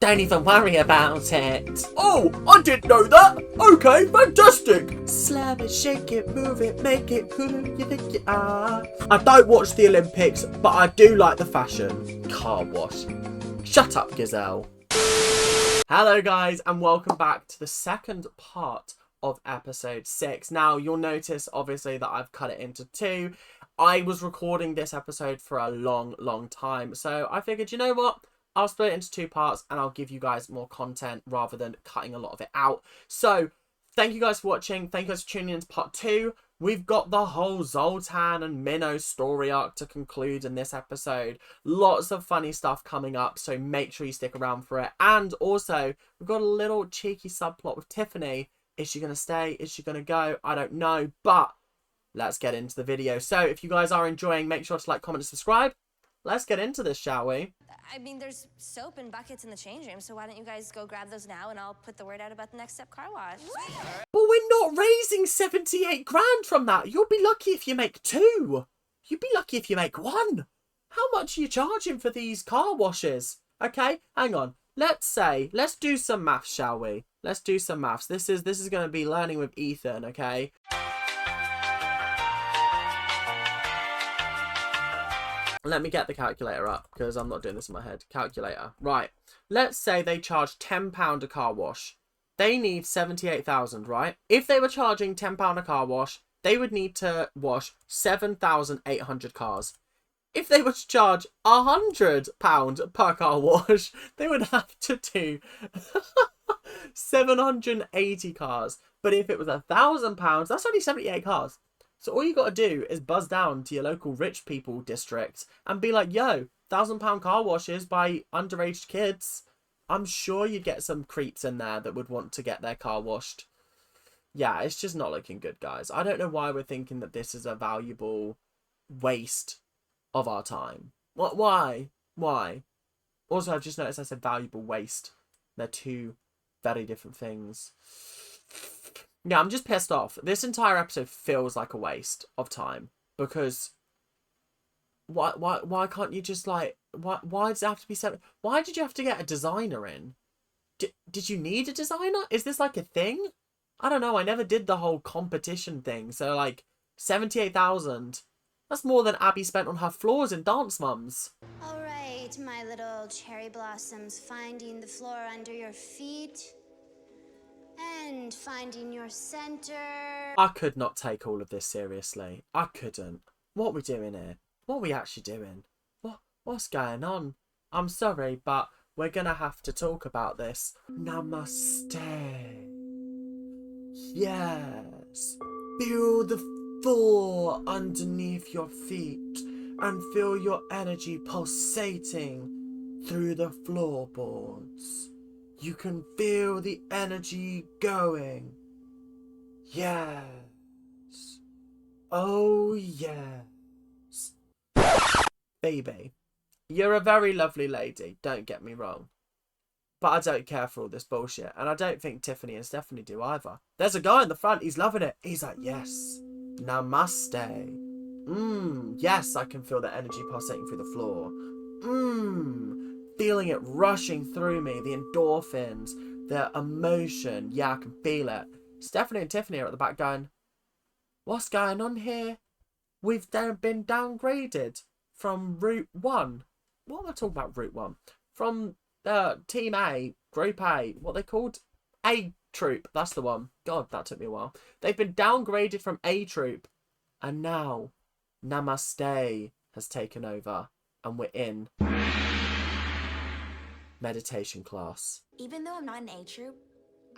Don't even worry about it. Oh, I didn't know that. Okay, fantastic. Slam it, shake it, move it, make it. Who do you think you are? I don't watch the Olympics, but I do like the fashion. Car wash. Shut up, Gazelle. Hello, guys, and welcome back to the second part of episode 6. Now, you'll notice, obviously, that I've cut it into 2. I was recording this episode for a long time, so I figured, you know what? I'll split it into 2 parts and I'll give you guys more content rather than cutting a lot of it out. So, thank you guys for watching. Thank you guys for tuning in to part 2. We've got the whole Zultan and Minnow story arc to conclude in this episode. Lots of funny stuff coming up, so make sure you stick around for it. And also, we've got a little cheeky subplot with Tiffany. Is she going to stay? Is she going to go? I don't know, but let's get into the video. So, if you guys are enjoying, make sure to like, comment, and subscribe. Let's get into this, shall we? I mean, there's soap and buckets in the change room, so why don't you guys go grab those now and I'll put the word out about the next step car wash. But we're not raising 78 grand from that. You'll be lucky if you make 2. You'd be lucky if you make 1. How much are you charging for these car washes? Okay, hang on. Let's do some maths, shall we? Let's do some maths. This is going to be learning with Ethan, okay? Let me get the calculator up, because I'm not doing this in my head. Calculator. Right. Let's say they charge £10 a car wash. They need 78,000, right? If they were charging £10 a car wash, they would need to wash 7,800 cars. If they were to charge £100 per car wash, they would have to do 780 cars. But if it was £1,000, that's only 78 cars. So all you got to do is buzz down to your local rich people district and be like, yo, £1,000 car washes by underage kids. I'm sure you'd get some creeps in there that would want to get their car washed. Yeah, it's just not looking good, guys. I don't know why we're thinking that this is a valuable waste of our time. What? Why? Also, I've just noticed I said valuable waste. They're two very different things. Yeah, I'm just pissed off. This entire episode feels like a waste of time because why can't you just like why does it have to be 7? Why did you have to get a designer in? Did you need a designer? Is this like a thing? I don't know. I never did the whole competition thing. So like 78,000. That's more than Abby spent on her floors in Dance Mums. All right, my little cherry blossoms, finding the floor under your feet. And finding your center. I could not take all of this seriously. I couldn't. What are we doing here? What are we actually doing? What's going on? I'm sorry, but we're gonna have to talk about this. Namaste. Yes. Feel the floor underneath your feet and feel your energy pulsating through the floorboards. You can feel the energy going. Yes. Oh, yes. Baby, you're a very lovely lady, don't get me wrong. But I don't care for all this bullshit. And I don't think Tiffany and Stephanie do either. There's a guy in the front, he's loving it. He's like, yes. Namaste. Yes, I can feel the energy pulsating through the floor. Feeling it rushing through me, the endorphins, the emotion. Yeah, I can feel it. Stephanie and Tiffany are at the back going, what's going on here? We've been downgraded from Route 1. What am I talking about, Route 1? From Team A, Group A, what they called? A Troop, that's the one. God, that took me a while. They've been downgraded from A Troop. And now, Namaste has taken over. And we're in meditation class. Even though I'm not an A troop,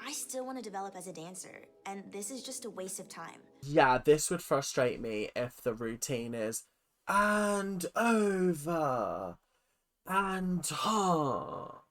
I still want to develop as a dancer, and this is just a waste of time. Yeah, this would frustrate me if the routine is and over and ha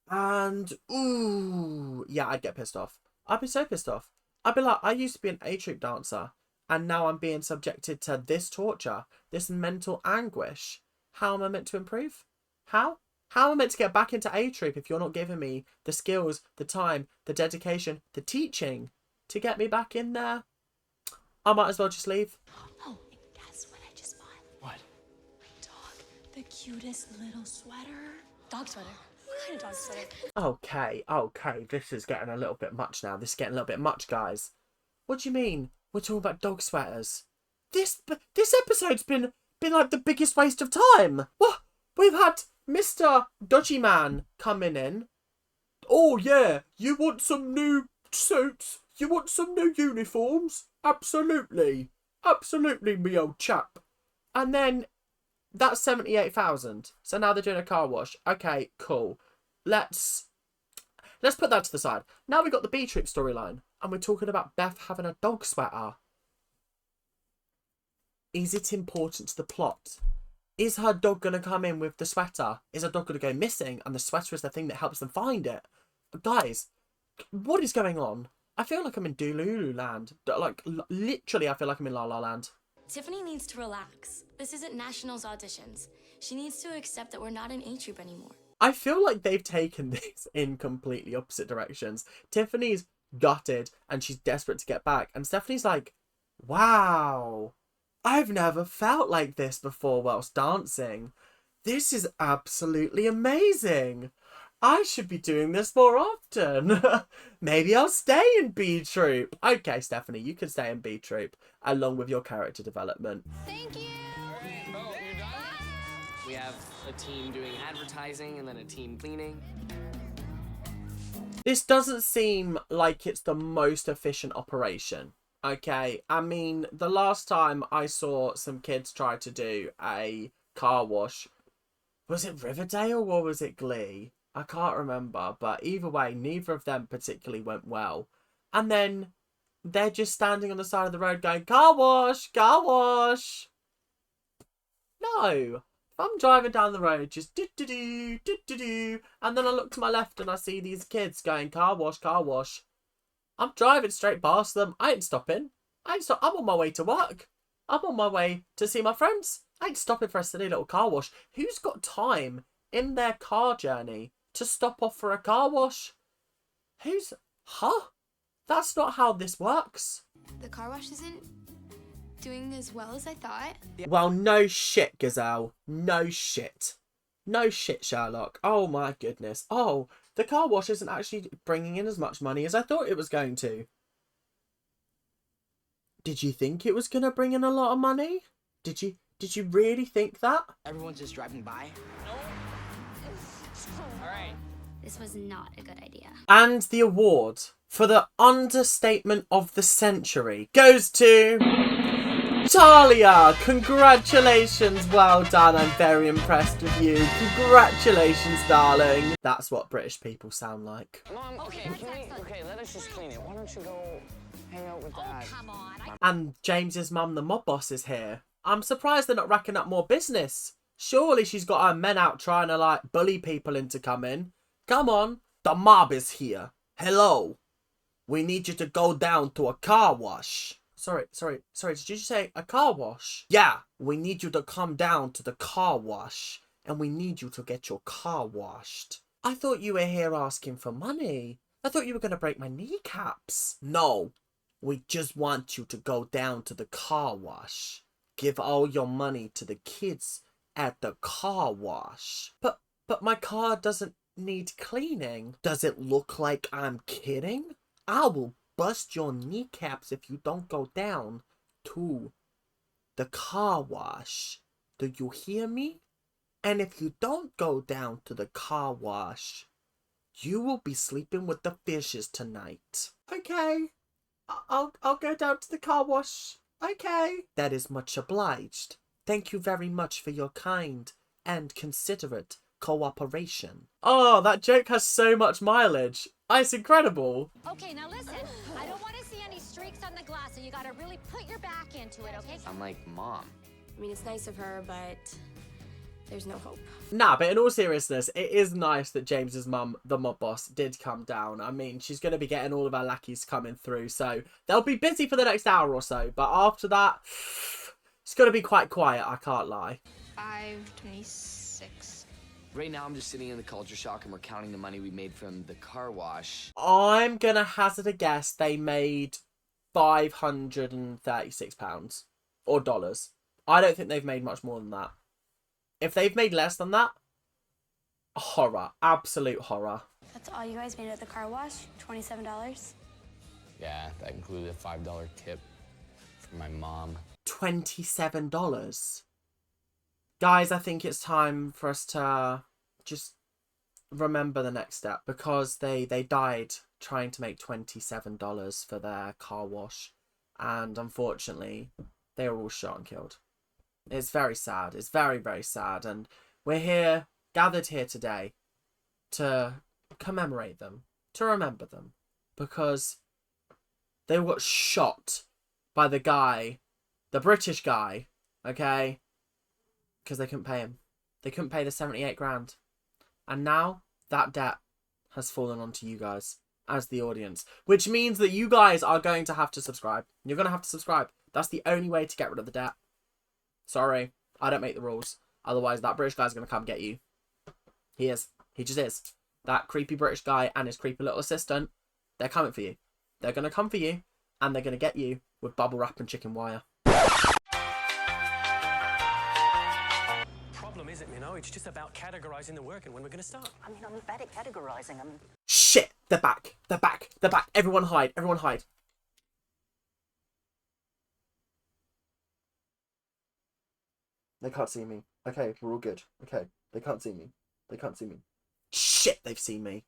and ooh. Yeah, I'd get pissed off. I'd be so pissed off. I'd be like, I used to be an A troop dancer and now I'm being subjected to this torture, this mental anguish. How am I meant to improve? How? How am I meant to get back into A Troop if you're not giving me the skills, the time, the dedication, the teaching to get me back in there? I might as well just leave. Oh, and guess what I just bought? What? My dog. The cutest little sweater. Dog sweater. kind of dog sitter? Okay, this is getting a little bit much now. This is getting a little bit much, guys. What do you mean? We're talking about dog sweaters. This episode's been like the biggest waste of time. What? We've had Mr. Dodgy Man coming in. Oh yeah, you want some new suits? You want some new uniforms? Absolutely, me old chap. And then that's 78,000. So now they're doing a car wash. Okay, cool. Let's put that to the side. Now we've got the B-Troop storyline, and we're talking about Beth having a dog sweater. Is it important to the plot? Is her dog going to come in with the sweater? Is her dog going to go missing and the sweater is the thing that helps them find it? Guys, what is going on? I feel like I'm in Delulu land. Like, literally, I feel like I'm in La La Land. Tiffany needs to relax. This isn't Nationals auditions. She needs to accept that we're not an A troop anymore. I feel like they've taken this in completely opposite directions. Tiffany's gutted and she's desperate to get back. And Stephanie's like, wow, I've never felt like this before whilst dancing. This is absolutely amazing. I should be doing this more often. Maybe I'll stay in B Troop. Okay, Stephanie, you can stay in B Troop along with your character development. Thank you. Oh, you're done? We have a team doing advertising and then a team cleaning. This doesn't seem like it's the most efficient operation. Okay, I mean, the last time I saw some kids try to do a car wash, was it Riverdale or was it Glee? I can't remember, but either way, neither of them particularly went well. And then they're just standing on the side of the road going, car wash, car wash. No, if I'm driving down the road, just do-do-do, do-do-do, and then I look to my left and I see these kids going, car wash, car wash. I'm driving straight past them. I ain't stopping. I'm on my way to work. I'm on my way to see my friends. I ain't stopping for a silly little car wash. Who's got time in their car journey to stop off for a car wash? That's not how this works. The car wash isn't doing as well as I thought. Well, no shit, Gazelle. No shit. No shit, Sherlock. Oh my goodness. Oh, the car wash isn't actually bringing in as much money as I thought it was going to. Did you think it was going to bring in a lot of money? Did you really think that? Everyone's just driving by. All right. This was not a good idea. And the award for the understatement of the century goes to Talia. Congratulations, well done. I'm very impressed with you. Congratulations, darling. That's what British people sound like. Mom, okay, let us just clean it. Why don't you go hang out with Dad? Come on. And James's mum, the mob boss, is here. I'm surprised they're not racking up more business. Surely she's got her men out trying to, like, bully people into coming. Come on, the mob is here. Hello. We need you to go down to a car wash. Sorry, did you say a car wash? Yeah, we need you to come down to the car wash. And we need you to get your car washed. I thought you were here asking for money. I thought you were going to break my kneecaps. No, we just want you to go down to the car wash. Give all your money to the kids at the car wash. But my car doesn't need cleaning. Does it look like I'm kidding? I will bust your kneecaps if you don't go down to the car wash. Do you hear me? And if you don't go down to the car wash, you will be sleeping with the fishes tonight. Okay, I'll go down to the car wash. Okay. That is much obliged. Thank you very much for your kind and considerate cooperation. Oh, that joke has so much mileage. It's incredible. Okay, now listen. I don't want to see any streaks on the glass, so you gotta really put your back into it, okay? I'm like, Mom. I mean, it's nice of her, but there's no hope. Nah, but in all seriousness, it is nice that James's mum, the mob boss, did come down. I mean, she's going to be getting all of our lackeys coming through, so they'll be busy for the next hour or so. But after that, it's going to be quite quiet, I can't lie. 526. Right now, I'm just sitting in the culture shock and we're counting the money we made from the car wash. I'm going to hazard a guess they made £536 or dollars. I don't think they've made much more than that. If they've made less than that, Horror. Absolute horror. That's all you guys made at the car wash? $27? Yeah, that included a $5 tip from my mom. $27. Guys, I think it's time for us to just remember the next step, because they died trying to make $27 for their car wash, and unfortunately they were all shot and killed. It's very sad. It's very, very sad, and we're here, gathered here today to commemorate them, to remember them, because they got shot by the guy, the British guy, okay, because they couldn't pay him. They couldn't pay the 78 grand. And now that debt has fallen onto you guys as the audience, which means that you guys are going to have to subscribe. You're going to have to subscribe. That's the only way to get rid of the debt. Sorry, I don't make the rules. Otherwise, that British guy's going to come get you. He is. He just is. That creepy British guy and his creepy little assistant, they're coming for you. They're going to come for you, and they're going to get you with bubble wrap and chicken wire. Problem isn't, it's just about categorizing the work and when we're going to start. I mean, I'm bad at categorizing. Shit! They're back! They're back! They're back! Everyone hide! Everyone hide! They can't see me. Okay, we're all good. Okay, they can't see me. They can't see me. Shit, they've seen me.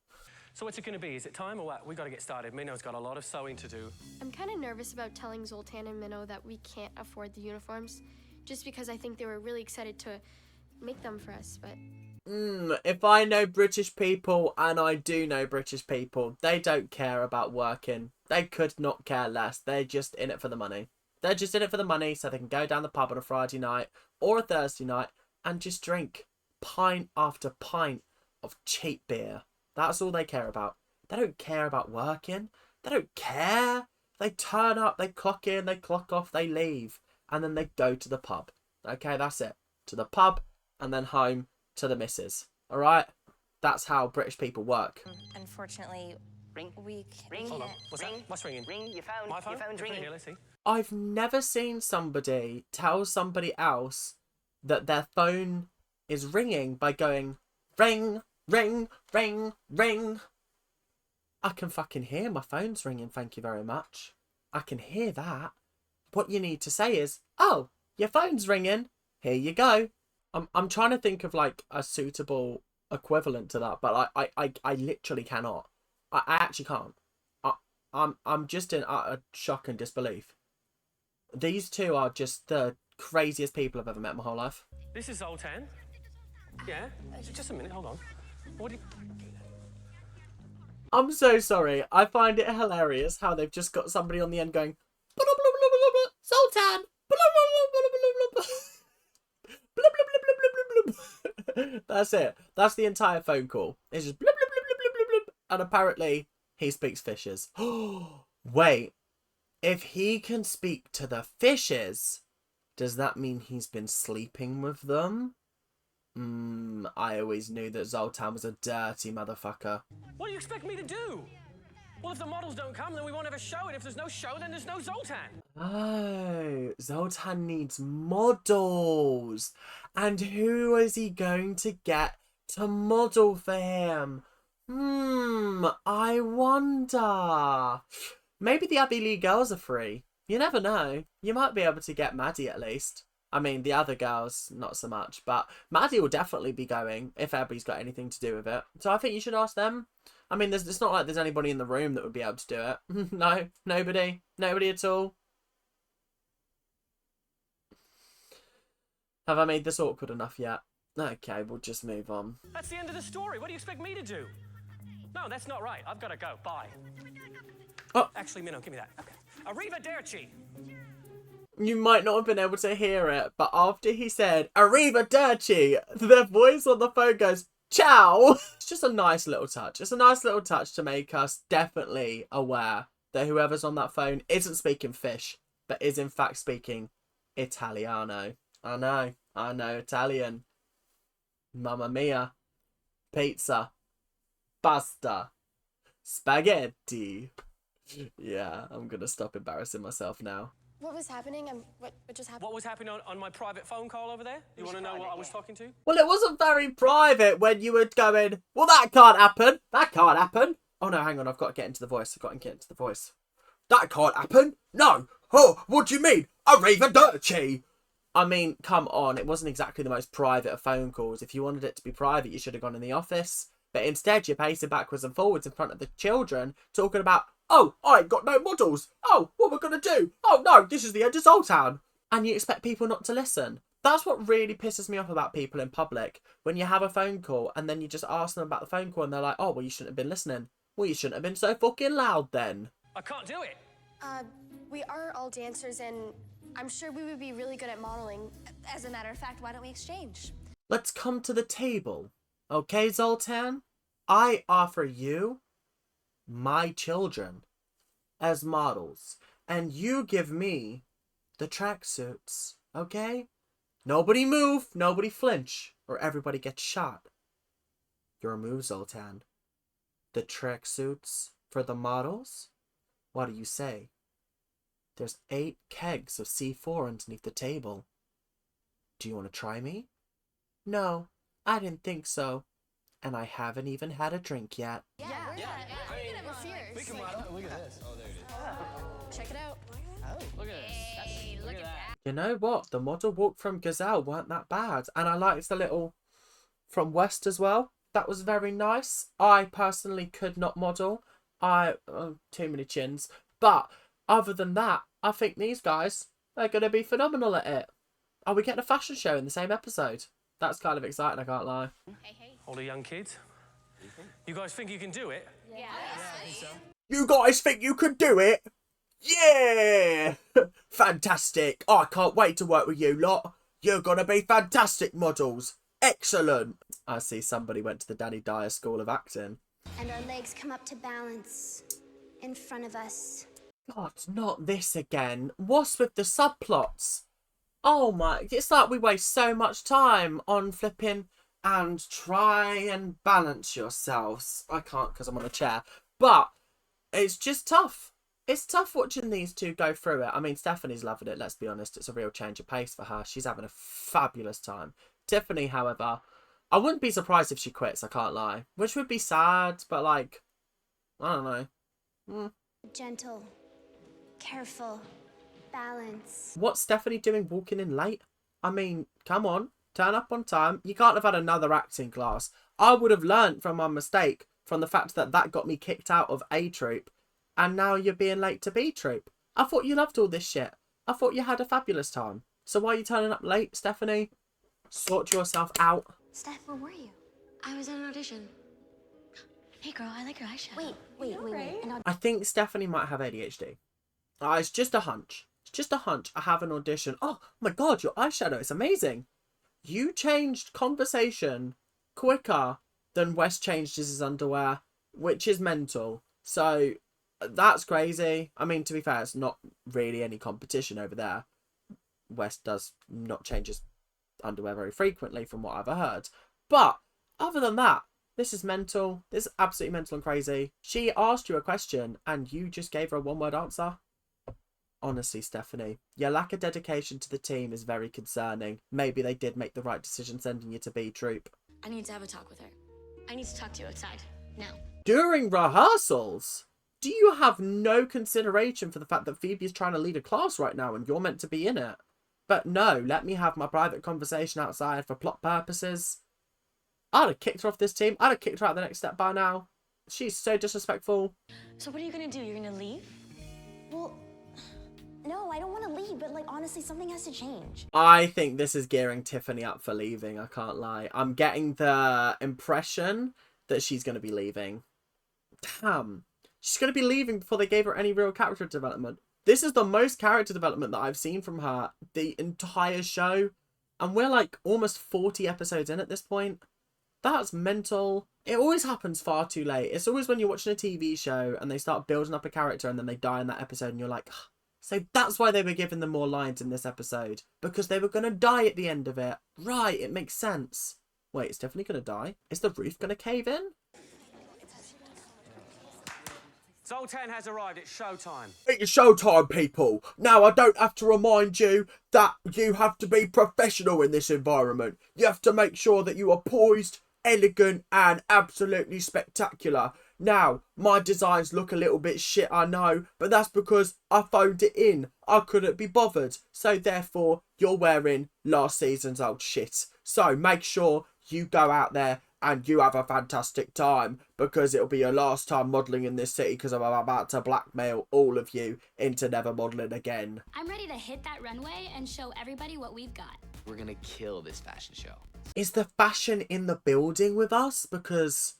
So what's it going to be? Is it time or what? We got to get started. Minno's got a lot of sewing to do. I'm kind of nervous about telling Zultan and Minnow that we can't afford the uniforms, just because I think they were really excited to make them for us, but... If I know British people, and I do know British people, they don't care about working. They could not care less. They're just in it for the money. They're just in it for the money so they can go down the pub on a Friday night or a Thursday night and just drink pint after pint of cheap beer. That's all they care about. They don't care about working. They don't care. They turn up, they clock in, they clock off, they leave. And then they go to the pub. Okay, that's it. To the pub and then home to the missus. Alright? That's how British people work. Unfortunately, Ring. we Ring. Hold on. What's that? What's ringing? Ring, your phone. My phone? Your phone's Put it ringing. here, let's see. I've never seen somebody tell somebody else that their phone is ringing by going ring, ring, ring, ring. I can fucking hear my phone's ringing, thank you very much. I can hear that. What you need to say is, oh, your phone's ringing. Here you go. I'm trying to think of like a suitable equivalent to that, but I literally cannot. I actually can't. I'm just in utter shock and disbelief. These two are just the craziest people I've ever met in my whole life. This is Zultan. Yeah? Just a minute, hold on. What do you... I'm so sorry. I find it hilarious how they've just got somebody on the end going, blah, blah, blah, blah, blah, blah, Zultan, blah, blah, blah, blah, blah, blah, blah, blah, blah, blah, blah, blah, blah, blah. That's it. That's the entire phone call. It's just blah, blah, blah, blah, blah, blah, blah. And apparently he speaks fishes. Wait, if he can speak to the fishes, does that mean he's been sleeping with them? I always knew that Zultan was a dirty motherfucker. What do you expect me to do? Well, if the models don't come, then we won't have a show, and if there's no show, then there's no Zultan. Oh, Zultan needs models. And who is he going to get to model for him? I wonder. Maybe the Abbey Lee girls are free. You never know. You might be able to get Maddie at least. I mean, the other girls, not so much. But Maddie will definitely be going if Abby's got anything to do with it. So I think you should ask them. I mean, it's not like there's anybody in the room that would be able to do it. No, nobody. Nobody at all. Have I made this awkward enough yet? Okay, we'll just move on. That's the end of the story. What do you expect me to do? No, that's not right. I've got to go. Bye. Oh. Actually, Minnow, give me that. Okay. Arrivederci. You might not have been able to hear it, but after he said, Arrivederci, the voice on the phone goes, ciao. It's just a nice little touch. It's a nice little touch to make us definitely aware that whoever's on that phone isn't speaking fish, but is in fact speaking Italiano. I know, Italian. Mamma mia. Pizza. Pasta. Spaghetti. Yeah, I'm gonna stop embarrassing myself now. What was happening? What just happened? What was happening on my private phone call over there? You want to know what I was talking to? Well, it wasn't very private when you were going, well, that can't happen. That can't happen. Oh, no, hang on. I've got to get into the voice. I've got to get into the voice. That can't happen. No. Oh, what do you mean? Arrivederci. I mean, come on. It wasn't exactly the most private of phone calls. If you wanted it to be private, you should have gone in the office. But instead, you're pacing backwards and forwards in front of the children, talking about, oh, I ain't got no models. Oh, what we're going to do? Oh, no, this is the end of Zultan. And you expect people not to listen. That's what really pisses me off about people in public. When you have a phone call and then you just ask them about the phone call and they're like, oh, well, you shouldn't have been listening. Well, you shouldn't have been so fucking loud then. I can't do it. We are all dancers, and I'm sure we would be really good at modeling. As a matter of fact, why don't we exchange? Let's come to the table. Okay, Zultan? I offer you my children as models, and you give me the tracksuits, okay? Nobody move, nobody flinch, or everybody gets shot. Your move, Zultan. The tracksuits for the models? What do you say? There's 8 kegs of C4 underneath the table. Do you want to try me? No, I didn't think so. And I haven't even had a drink yet. Yeah. We're fierce. We can model. Look at this. Oh, there it is. Check it out. Oh, look at this. Look at that. You know what? The model walk from Gazelle weren't that bad. And I liked the little from West as well. That was very nice. I personally could not model. Too many chins. But other than that, I think these guys are going to be phenomenal at it. Are we getting a fashion show in the same episode? That's kind of exciting, I can't lie. Hey. All the young kids. You guys think you can do it? Yeah. I think so. You guys think you can do it? Yeah! Fantastic. I can't wait to work with you lot. You're going to be fantastic models. Excellent. I see somebody went to the Danny Dyer School of Acting. And our legs come up to balance in front of us. God, not this again. What's with the subplots? Oh my, it's like we waste so much time on flipping and try and balance yourselves. I can't because I'm on a chair. But it's just tough. It's tough watching these two go through it. I mean, Stephanie's loving it, let's be honest. It's a real change of pace for her. She's having a fabulous time. Tiffany, however, I wouldn't be surprised if she quits, I can't lie. Which would be sad, but like, I don't know. Gentle, careful, balance. What's Stephanie doing walking in late? I mean, come on, turn up on time. You can't have had another acting class. I would have learnt from my mistake, from the fact that that got me kicked out of A troop, and now you're being late to B troop. I thought you loved all this shit. I thought you had a fabulous time. So why are you turning up late, Stephanie? Sort yourself out. Steph, where were you? I was at an audition. Hey girl, I like your eyeshadow. Wait. I think Stephanie might have ADHD. It's just a hunch. It's just a hunch. I have an audition. Oh my god, your eyeshadow is amazing. You changed conversation quicker than Wes changed his underwear, which is mental. So that's crazy. I mean, to be fair, it's not really any competition over there. Wes does not change his underwear very frequently from what I've heard. But other than that, this is mental. This is absolutely mental and crazy. She asked you a question and you just gave her a one-word answer. Honestly, Stephanie, your lack of dedication to the team is very concerning. Maybe they did make the right decision sending you to B troop. I need to have a talk with her. I need to talk to you outside. Now. During rehearsals? Do you have no consideration for the fact that Phoebe is trying to lead a class right now and you're meant to be in it? But no, let me have my private conversation outside for plot purposes. I'd have kicked her off this team. I'd have kicked her out the next step by now. She's so disrespectful. So what are you gonna do? You're gonna leave? Well, no, I don't want to leave, but like honestly, something has to change. I think this is gearing Tiffany up for leaving, I can't lie. I'm getting the impression that she's going to be leaving. Damn. She's going to be leaving before they gave her any real character development. This is the most character development that I've seen from her the entire show. And we're like almost 40 episodes in at this point. That's mental. It always happens far too late. It's always when you're watching a TV show and they start building up a character and then they die in that episode and you're like... So that's why they were giving them more lines in this episode. Because they were going to die at the end of it. Right, it makes sense. Wait, is Stephanie going to die? Is the roof going to cave in? Zultan has arrived. It's showtime. It's showtime, people. Now, I don't have to remind you that you have to be professional in this environment. You have to make sure that you are poised, elegant, and absolutely spectacular. Now, my designs look a little bit shit, I know, but that's because I phoned it in. I couldn't be bothered. So, therefore, you're wearing last season's old shit. So, make sure you go out there and you have a fantastic time, because it'll be your last time modelling in this city, because I'm about to blackmail all of you into never modelling again. I'm ready to hit that runway and show everybody what we've got. We're gonna kill this fashion show. Is the fashion in the building with us? Because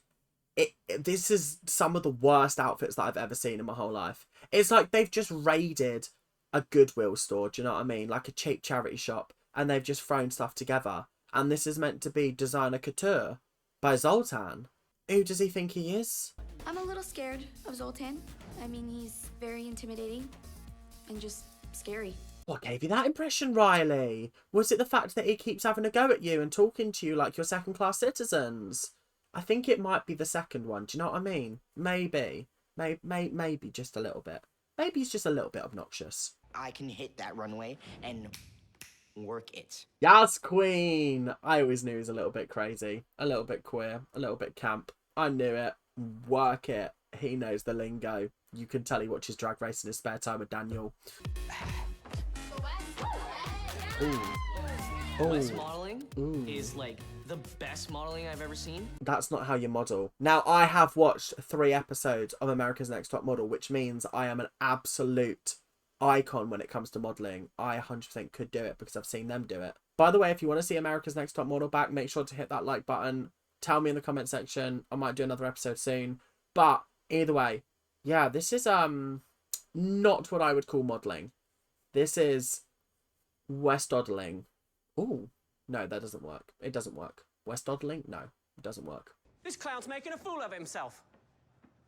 this is some of the worst outfits that I've ever seen in my whole life. It's like they've just raided a Goodwill store, do you know what I mean? Like a cheap charity shop, and they've just thrown stuff together. And this is meant to be designer couture by Zultan. Who does he think he is? I'm a little scared of Zultan. I mean, he's very intimidating and just scary. What gave you that impression, Riley? Was it the fact that he keeps having a go at you and talking to you like you're second-class citizens? I think it might be the second one. Do you know what I mean? Maybe. Maybe just a little bit. Maybe he's just a little bit obnoxious. I can hit that runway and work it. Yes, queen! I always knew he was a little bit crazy, a little bit queer, a little bit camp. I knew it. Work it. He knows the lingo. You can tell he watches Drag Race in his spare time with Daniel. Ooh. West modeling is like the best modeling I've ever seen. That's not how you model. Now, I have watched 3 episodes of America's Next Top Model, which means I am an absolute icon when it comes to modelling. I 100% could do it because I've seen them do it. By the way, if you want to see America's Next Top Model back, make sure to hit that like button. Tell me in the comment section. I might do another episode soon. But either way, yeah, this is not what I would call modelling. This is West Dodling. Ooh, no, that doesn't work. It doesn't work. West Dodling? No, it doesn't work. This clown's making a fool of himself.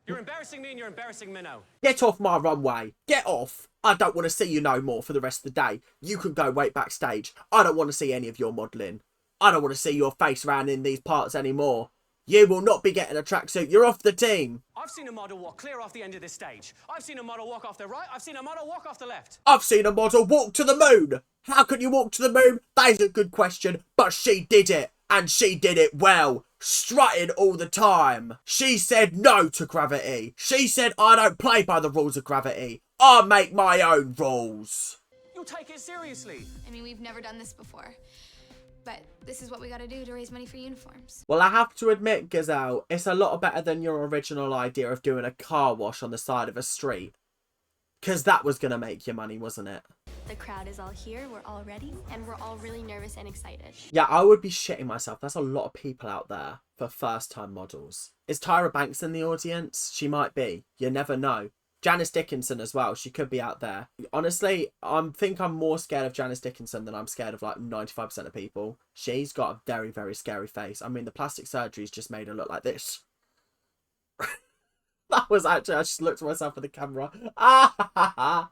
You're embarrassing me and you're embarrassing Minnow. Get off my runway. Get off. I don't want to see you no more for the rest of the day. You can go wait backstage. I don't want to see any of your modelling. I don't want to see your face around in these parts anymore. You will not be getting a tracksuit. You're off the team. I've seen a model walk clear off the end of this stage. I've seen a model walk off the right. I've seen a model walk off the left. I've seen a model walk to the moon. How can you walk to the moon? That is a good question, but she did it. And she did it well. Strutting all the time. She said no to gravity. She said, I don't play by the rules of gravity. I make my own rules. You'll take it seriously. I mean, we've never done this before, but this is what we gotta do to raise money for uniforms. Well, I have to admit, Gazelle, it's a lot better than your original idea of doing a car wash on the side of a street. Because that was going to make you money, wasn't it? The crowd is all here, we're all ready, and we're all really nervous and excited. Yeah, I would be shitting myself. There's a lot of people out there for first-time models. Is Tyra Banks in the audience? She might be. You never know. Janice Dickinson as well. She could be out there. Honestly, I think I'm more scared of Janice Dickinson than I'm scared of like 95% of people. She's got a very, very scary face. I mean, the plastic surgery's just made her look like this. That was actually, I just looked at myself at the camera. Ah ha ha ha.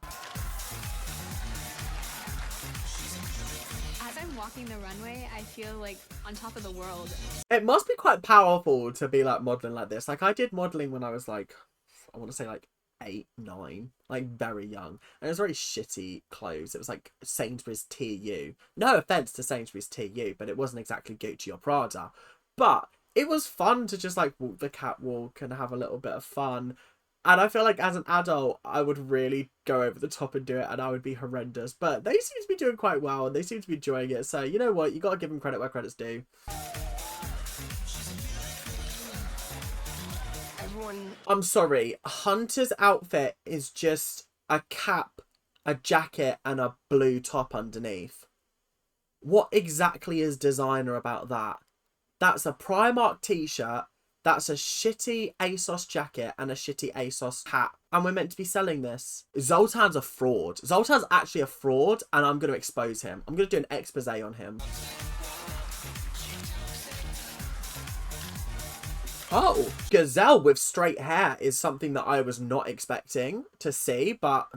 As I'm walking the runway, I feel like on top of the world. It must be quite powerful to be like modelling like this. Like I did modelling when I was like, I want to say like 8, 9, like very young. And it was very shitty clothes. It was like Sainsbury's TU. No offense to Sainsbury's TU, but it wasn't exactly Gucci or Prada. But it was fun to just like walk the catwalk and have a little bit of fun. And I feel like as an adult, I would really go over the top and do it and I would be horrendous. But they seem to be doing quite well and they seem to be enjoying it. So you know what? You got to give them credit where credit's due. I'm sorry. Hunter's outfit is just a cap, a jacket and a blue top underneath. What exactly is designer about that? That's a Primark t-shirt, that's a shitty ASOS jacket and a shitty ASOS hat. And we're meant to be selling this. Zoltan's a fraud. Zoltan's actually a fraud and I'm going to expose him. I'm going to do an expose on him. Oh, Gazelle with straight hair is something that I was not expecting to see, but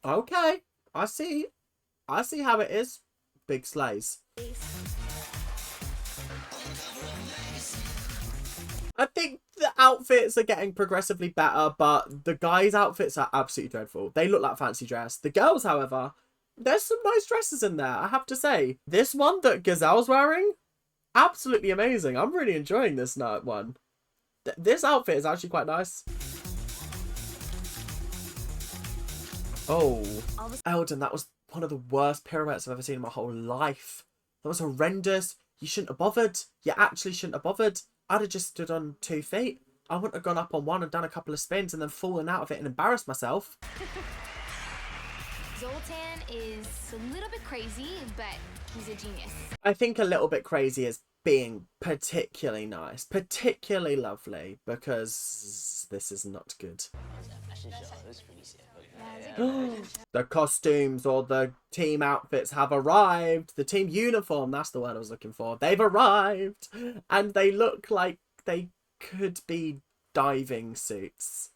okay, I see how it is. Big slays. I think the outfits are getting progressively better, but the guys' outfits are absolutely dreadful. They look like fancy dress. The girls, however, there's some nice dresses in there, I have to say. This one that Gazelle's wearing, absolutely amazing. I'm really enjoying this one. This outfit is actually quite nice. Oh, Eldon, that was one of the worst pirouettes I've ever seen in my whole life. That was horrendous. You shouldn't have bothered. You actually shouldn't have bothered. I'd have just stood on 2 feet. I wouldn't have gone up on one and done a couple of spins and then fallen out of it and embarrassed myself. Zultan is a little bit crazy, but he's a genius. I think a little bit crazy is being particularly nice, particularly lovely, because this is not good. The costumes or the team outfits have arrived. The team uniform, that's the word I was looking for. They've arrived and they look like they could be diving suits.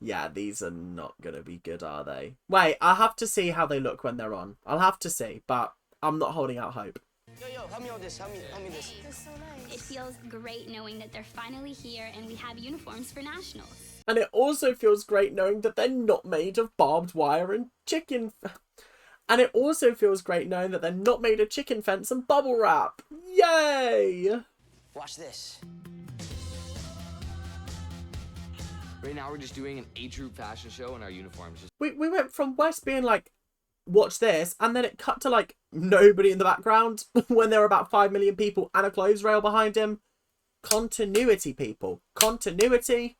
Yeah, these are not gonna be good, are they? Wait, I'll have to see how they look when they're on. I'll have to see, but I'm not holding out hope. Yo, help me on this, help me this. That's so nice. It feels great knowing that they're finally here and we have uniforms for nationals. And it also feels great knowing that they're not made of barbed wire and chicken. And it also feels great knowing that they're not made of chicken fence and bubble wrap. Yay! Watch this. Right now we're just doing an A-Troop fashion show in our uniforms. We went from West being like, watch this, and then it cut to like nobody in the background when there were about 5 million people and a clothes rail behind him. Continuity, people. Continuity.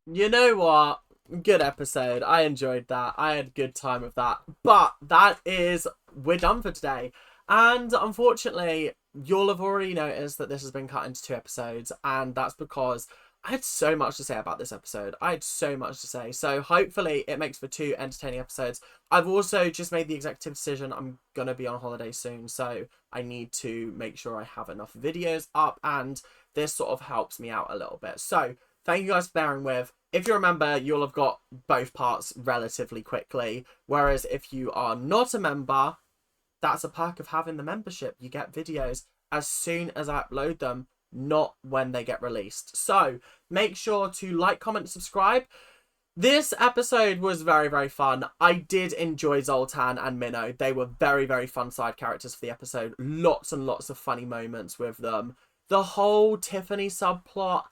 You know what? Good episode. I enjoyed that. I had a good time with that. But we're done for today. And unfortunately, you'll have already noticed that this has been cut into 2 episodes. And that's because I had so much to say about this episode. I had so much to say. So hopefully it makes for 2 entertaining episodes. I've also just made the executive decision. I'm going to be on holiday soon. So I need to make sure I have enough videos up. And this sort of helps me out a little bit. So thank you guys for bearing with. If you remember, you'll have got both parts relatively quickly. Whereas if you are not a member, that's a perk of having the membership. You get videos as soon as I upload them, not when they get released. So make sure to like, comment, subscribe. This episode was very, very fun. I did enjoy Zultan and Minnow. They were very, very fun side characters for the episode. Lots and lots of funny moments with them. The whole Tiffany subplot,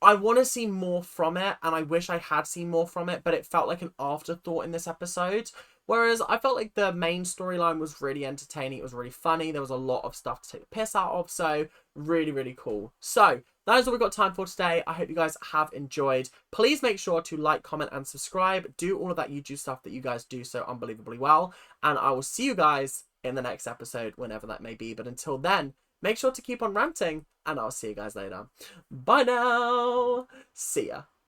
I want to see more from it, and I wish I had seen more from it, but it felt like an afterthought in this episode. Whereas I felt like the main storyline was really entertaining. It was really funny. There was a lot of stuff to take the piss out of. So really, really cool. So that is all we've got time for today. I hope you guys have enjoyed. Please make sure to like, comment, and subscribe. Do all of that YouTube stuff that you guys do so unbelievably well. And I will see you guys in the next episode, whenever that may be. But until then, make sure to keep on ranting. And I'll see you guys later. Bye now. See ya.